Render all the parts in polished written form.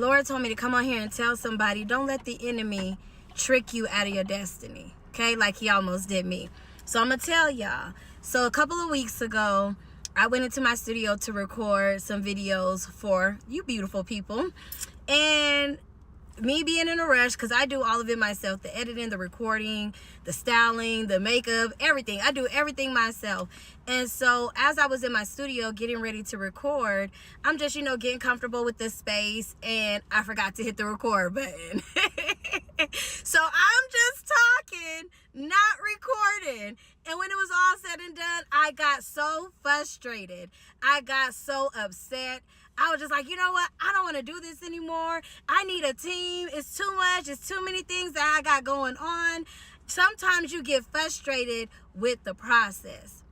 Lord told me to come on here and tell somebody, don't let the enemy trick you out of your destiny. Okay, like he almost did me. So I'm gonna tell y'all. So a couple of weeks ago, I went into my studio to record some videos for you beautiful people. And me being in a rush, because I do all of it myself, the editing, the recording, the styling, the makeup, everything. I do everything myself. And so as I was in my studio getting ready to record, I'm just, getting comfortable with the space, and I forgot to hit the record button. So I'm just talking, not recording. And when it was all said and done, I got so frustrated. I got so upset. I was just like, you know what? I don't want to do this anymore. I need a team. It's too much. It's too many things that I got going on. Sometimes you get frustrated with the process.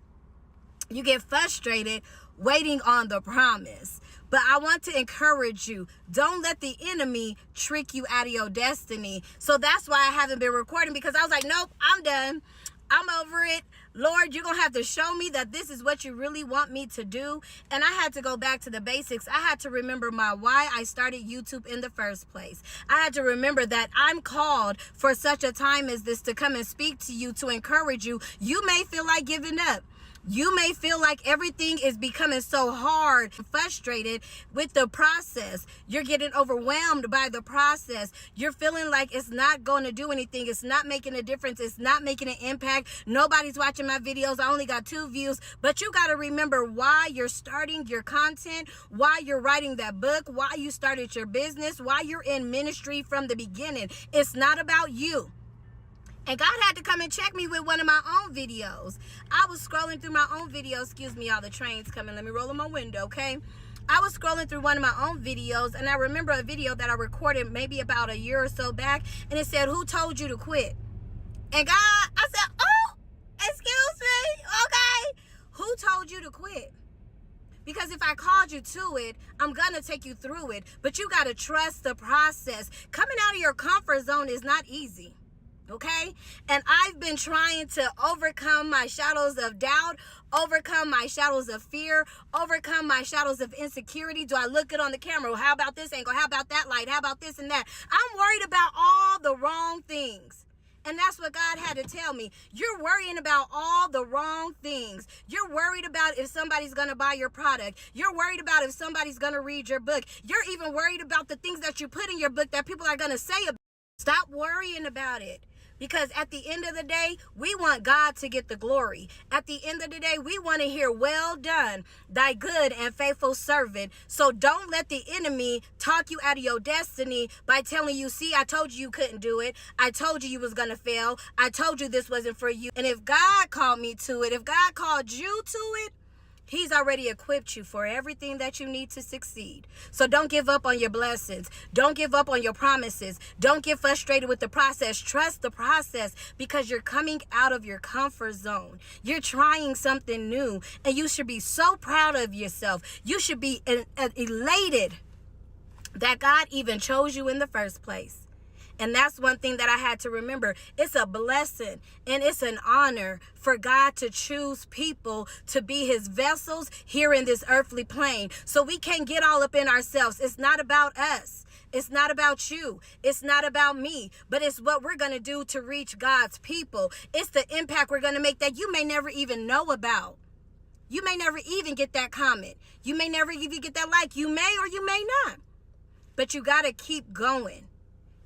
You get frustrated waiting on the promise. But I want to encourage you, don't let the enemy trick you out of your destiny. So that's why I haven't been recording, because I was like, nope, I'm done. I'm over it. Lord, you're going to have to show me that this is what you really want me to do. And I had to go back to the basics. I had to remember my why I started YouTube in the first place. I had to remember that I'm called for such a time as this to come and speak to you, to encourage you. You may feel like giving up. You may feel like everything is becoming so hard, frustrated with the process. You're getting overwhelmed by the process. You're feeling like it's not going to do anything. It's not making a difference. It's not making an impact. Nobody's watching my videos. I only got 2 views. But you got to remember why you're starting your content, why you're writing that book, why you started your business, why you're in ministry from the beginning. It's not about you. And God had to come and check me with one of my own videos. I was scrolling through my own videos. Excuse me, y'all, the train's coming. Let me roll in my window, okay? I was scrolling through one of my own videos, and I remember a video that I recorded maybe about a year or so back, and it said, who told you to quit? And God, I said, oh, excuse me, okay. Who told you to quit? Because if I called you to it, I'm going to take you through it. But you got to trust the process. Coming out of your comfort zone is not easy. Okay? And I've been trying to overcome my shadows of doubt, overcome my shadows of fear, overcome my shadows of insecurity. Do I look good on the camera? How about this angle? How about that light? How about this and that? I'm worried about all the wrong things. And that's what God had to tell me. You're worrying about all the wrong things. You're worried about if somebody's going to buy your product. You're worried about if somebody's going to read your book. You're even worried about the things that you put in your book that people are going to say about. Stop worrying about it. Because at the end of the day, we want God to get the glory. At the end of the day, we want to hear, well done, thy good and faithful servant. So don't let the enemy talk you out of your destiny by telling you, see, I told you couldn't do it. I told you was going to fail. I told you this wasn't for you. And if God called me to it, if God called you to it, He's already equipped you for everything that you need to succeed. So don't give up on your blessings. Don't give up on your promises. Don't get frustrated with the process. Trust the process, because you're coming out of your comfort zone. You're trying something new, and you should be so proud of yourself. You should be elated that God even chose you in the first place. And that's one thing that I had to remember. It's a blessing and it's an honor for God to choose people to be his vessels here in this earthly plane. So we can't get all up in ourselves. It's not about us. It's not about you. It's not about me. But it's what we're going to do to reach God's people. It's the impact we're going to make that you may never even know about. You may never even get that comment. You may never even get that like. You may or you may not. But you got to keep going.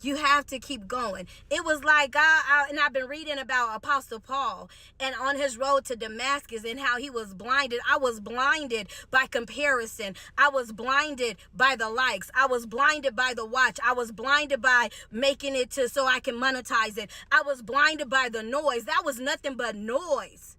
You have to keep going. It was like God, and I've been reading about Apostle Paul and on his road to Damascus and how he was blinded. I was blinded by comparison. I was blinded by the likes. I was blinded by the watch. I was blinded by making it to so I can monetize it. I was blinded by the noise. That was nothing but noise.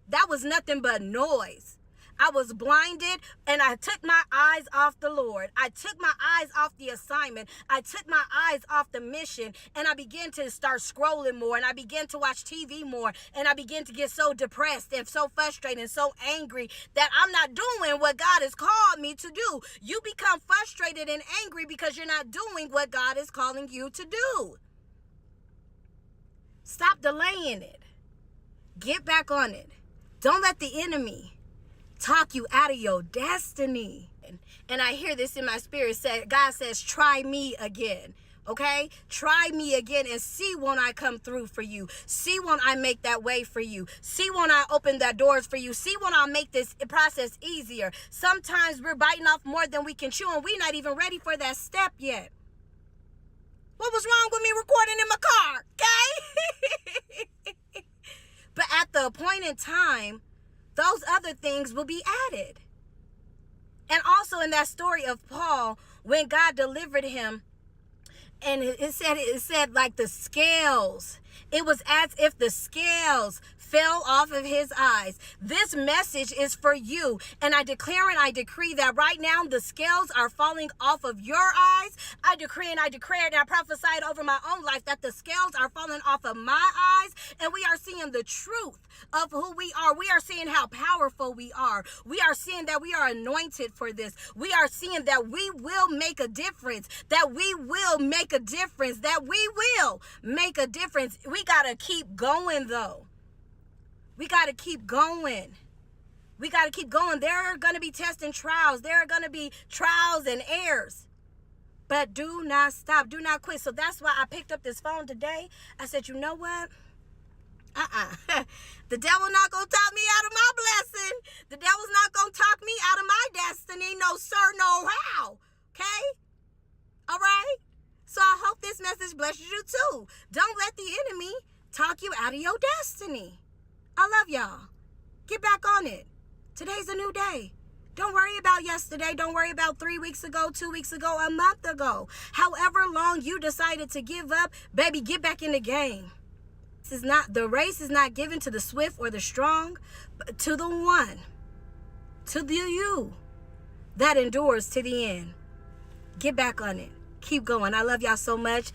That was nothing but noise. I was blinded, and I took my eyes off the Lord. I took my eyes off the assignment. I took my eyes off the mission, and I began to start scrolling more, and I began to watch TV more, and I began to get so depressed and so frustrated and so angry that I'm not doing what God has called me to do. You become frustrated and angry because you're not doing what God is calling you to do. Stop delaying it. Get back on it. Don't let the enemy talk you out of your destiny. And I hear this in my spirit. God says, try me again. Okay? Try me again and see when I come through for you. See when I make that way for you. See when I open that doors for you. See when I make this process easier. Sometimes we're biting off more than we can chew, and we're not even ready for that step yet. What was wrong with me recording in my car? Okay? But at the appointed time, those other things will be added. And also in that story of Paul, when God delivered him, and it said like the scales. It was as if the scales fell off of his eyes. This message is for you. And I declare and I decree that right now the scales are falling off of your eyes. I decree and I declare and I prophesied over my own life that the scales are falling off of my eyes. And we are seeing the truth of who we are. We are seeing how powerful we are. We are seeing that we are anointed for this. We are seeing that we will make a difference. That we will make a difference. That we will make a difference. We got to keep going though. We got to keep going. We got to keep going. There are going to be tests and trials. There are going to be trials and errors. But do not stop. Do not quit. So that's why I picked up this phone today. I said, you know what? The devil not going to talk me out of my blessing. The devil's not going to talk me out of my destiny. No, sir, no how. Okay? All right? So I hope this message blesses you too. Don't let the enemy talk you out of your destiny. I love y'all. Get back on it. Today's a new day. Don't worry about yesterday. Don't worry about 3 weeks ago, 2 weeks ago, a month ago. However long you decided to give up, baby, get back in the game. The race is not given to the swift or the strong, but to the one, to the you that endures to the end. Get back on it. Keep going. I love y'all so much.